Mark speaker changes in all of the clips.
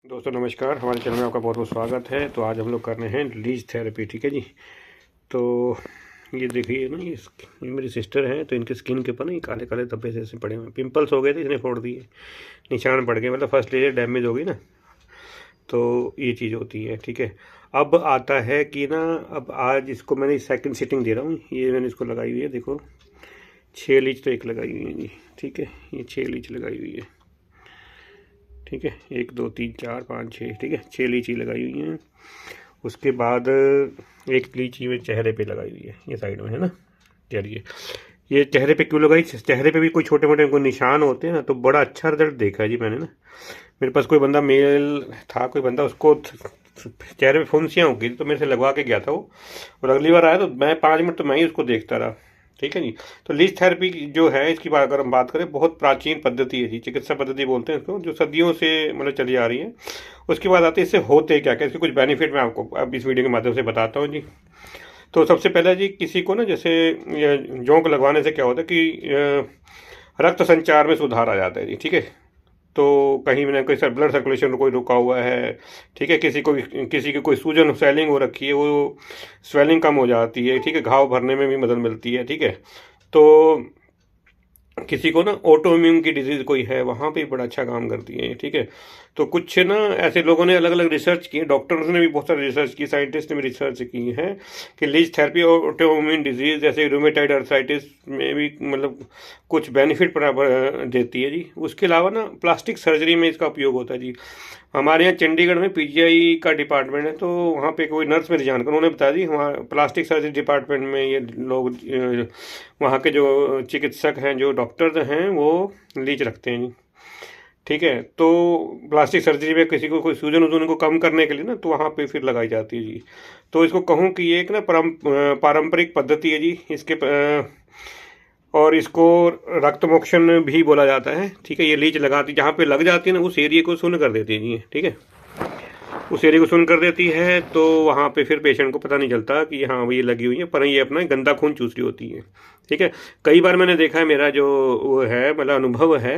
Speaker 1: दोस्तों नमस्कार, हमारे चैनल में आपका बहुत बहुत स्वागत है। तो आज हम लोग कर रहे हैं लीच थेरेपी, ठीक है जी। तो ये देखिए ना, ये मेरी सिस्टर है, तो इनके स्किन के ऊपर ना ये काले काले धब्बे से ऐसे पड़े हुए, पिंपल्स हो गए थे, इसने फोड़ दिए, निशान पड़ गए, मतलब फर्स्ट लेयर डैमेज हो गई ना, तो ये चीज़ होती है, ठीक है। अब आता है कि ना, अब आज इसको मैंने सेकंड सिटिंग दे रहा हूँ, ये मैंने इसको लगाई हुई है, देखो 6 लीच तो एक लगाई हुई है जी, ठीक है, ये 6 लीच लगाई हुई है, ठीक है, 1 2 3 4 5 6, ठीक है, 6 लीची लगाई हुई हैं। उसके बाद एक लीची में चेहरे पे लगाई हुई है, ये साइड में है ना। चलिए, ये चेहरे पे क्यों लगाई, चेहरे पे भी कोई छोटे मोटे कोई निशान होते हैं ना, तो बड़ा अच्छा रिजल्ट देखा है जी मैंने ना। मेरे पास कोई बंदा मेल था, कोई बंदा, उसको चेहरे पे फुंसियाँ हो गई, तो मेरे से लगवा के गया था वो, और अगली बार आया तो मैं 5 मिनट तो मैं ही उसको देखता रहा, ठीक है जी। तो लीच थेरेपी जो है, इसकी बात अगर हम बात करें, बहुत प्राचीन पद्धति है जी, चिकित्सा पद्धति बोलते हैं इसको, जो सदियों से मतलब चली आ रही है। उसके बाद आते हैं इससे होते क्या क्या, इसके कुछ बेनिफिट मैं आपको अब इस वीडियो के माध्यम से बताता हूँ जी। तो सबसे पहले जी, किसी को ना जैसे जोंक लगवाने से क्या होता है कि रक्त संचार में सुधार आ जाता है जी, ठीक है। तो कहीं ना कहीं ब्लड सर्कुलेशन कोई रुका हुआ है, ठीक है, किसी की कोई सूजन स्वेलिंग हो रखी है, वो स्वेलिंग कम हो जाती है, ठीक है, घाव भरने में भी मदद मिलती है, ठीक है। तो किसी को ना ऑटो इम्यून की डिजीज कोई है, वहाँ पे बड़ा अच्छा काम करती है, ठीक है। तो कुछ ना ऐसे लोगों ने अलग अलग रिसर्च की, डॉक्टर्स ने भी बहुत सारी रिसर्च की, साइंटिस्ट ने भी रिसर्च की है कि leech therapy auto immune disease जैसे रूमेटाइड अर्थराइटिस में भी मतलब कुछ बेनिफिट बराबर देती है जी। उसके अलावा ना प्लास्टिक सर्जरी में इसका उपयोग होता है जी। हमारे यहाँ चंडीगढ़ में पीजीआई का डिपार्टमेंट है, तो वहाँ पे कोई नर्स मेरी जानकर उन्होंने बताया जी, वहाँ प्लास्टिक सर्जरी डिपार्टमेंट में ये लोग वहाँ के जो चिकित्सक हैं, जो डॉक्टर्स हैं, वो लीच रखते हैं जी, ठीक है। तो प्लास्टिक सर्जरी में किसी को कोई सूजन वूजन को कम करने के लिए ना, तो वहाँ पे फिर लगाई जाती है जी। तो इसको कहूँ कि ये एक ना पारंपरिक पद्धति है जी, इसके और इसको रक्त मोक्षण भी बोला जाता है, ठीक है। ये लीच लगाती, जहाँ पे लग जाती है ना, उस एरिया को सुन्न कर देती है जी, ठीक है, उस एरिया को सुन कर देती है। तो वहाँ पे फिर पेशेंट को पता नहीं चलता कि हाँ ये लगी हुई है, पर ये अपना गंदा खून चूस रही होती है, ठीक है। कई बार मैंने देखा है, मेरा जो वो है मतलब अनुभव है,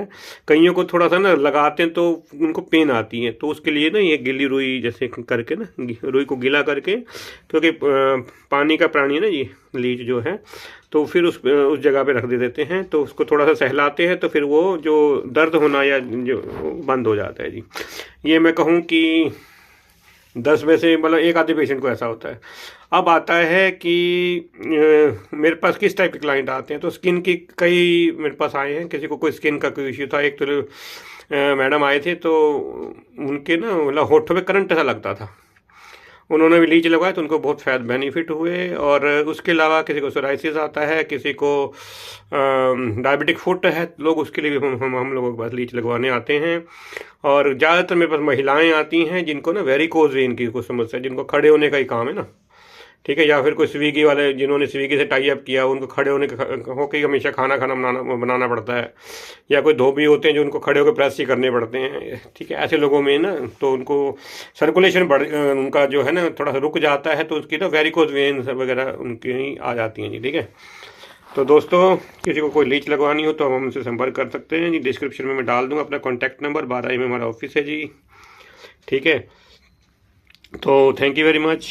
Speaker 1: कईयों को थोड़ा सा ना लगाते हैं तो उनको पेन आती है, तो उसके लिए ना ये गीली रुई जैसे करके ना, रुई को गीला करके, क्योंकि पानी का प्राणी है ना ये लीच जो है, तो फिर उस जगह पे रख देते हैं, तो उसको थोड़ा सा सहलाते हैं, तो फिर वो जो दर्द होना या जो बंद हो जाता है जी। ये मैं कहूँ कि 10 में से मतलब एक आधे पेशेंट को ऐसा होता है। अब आता है कि मेरे पास किस टाइप के क्लाइंट आते हैं, तो स्किन की कई मेरे पास आए हैं, किसी को कोई स्किन का कोई इश्यू था। एक तो मैडम आए थे, तो उनके ना मतलब होठों पे करंट ऐसा लगता था, उन्होंने भी लीच लगवाया, तो उनको बहुत फायदा बेनिफिट हुए। और उसके अलावा किसी को सोराइसिस आता है, किसी को डायबिटिक फुट है, लोग उसके लिए भी हम लोगों के पास लीच लगवाने आते हैं। और ज़्यादातर मेरे पास महिलाएं आती हैं जिनको ना वेरिकोज वेन की कोई समस्या है, जिनको खड़े होने का ही काम है ना, ठीक है, या फिर कोई स्विगी वाले जिन्होंने स्विगी से टाई अप किया, उनको खड़े होने होकर हमेशा खाना खाना बनाना पड़ता है, या कोई धोबी होते हैं जो उनको खड़े होकर प्रेस ही करने पड़ते हैं, ठीक है। ऐसे लोगों में ना, तो उनको सर्कुलेशन उनका जो है ना थोड़ा सा रुक जाता है, तो उसकी ना वेरिकोज वेन वगैरह उनकी ही आ जाती हैं जी, ठीक है। तो दोस्तों, किसी को कोई लीच लगवानी हो तो हम हमसे संपर्क कर सकते हैं जी। डिस्क्रिप्शन में मैं डाल दूंगा अपना कॉन्टैक्ट नंबर, 12 में हमारा ऑफिस है जी, ठीक है। तो थैंक यू वेरी मच।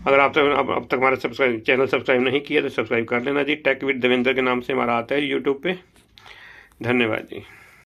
Speaker 1: अगर आप अब तक हमारा चैनल सब्सक्राइब नहीं किया तो सब्सक्राइब कर लेना जी। टेक विद देवेंद्र के नाम से हमारा आता है यूट्यूब पे। धन्यवाद जी।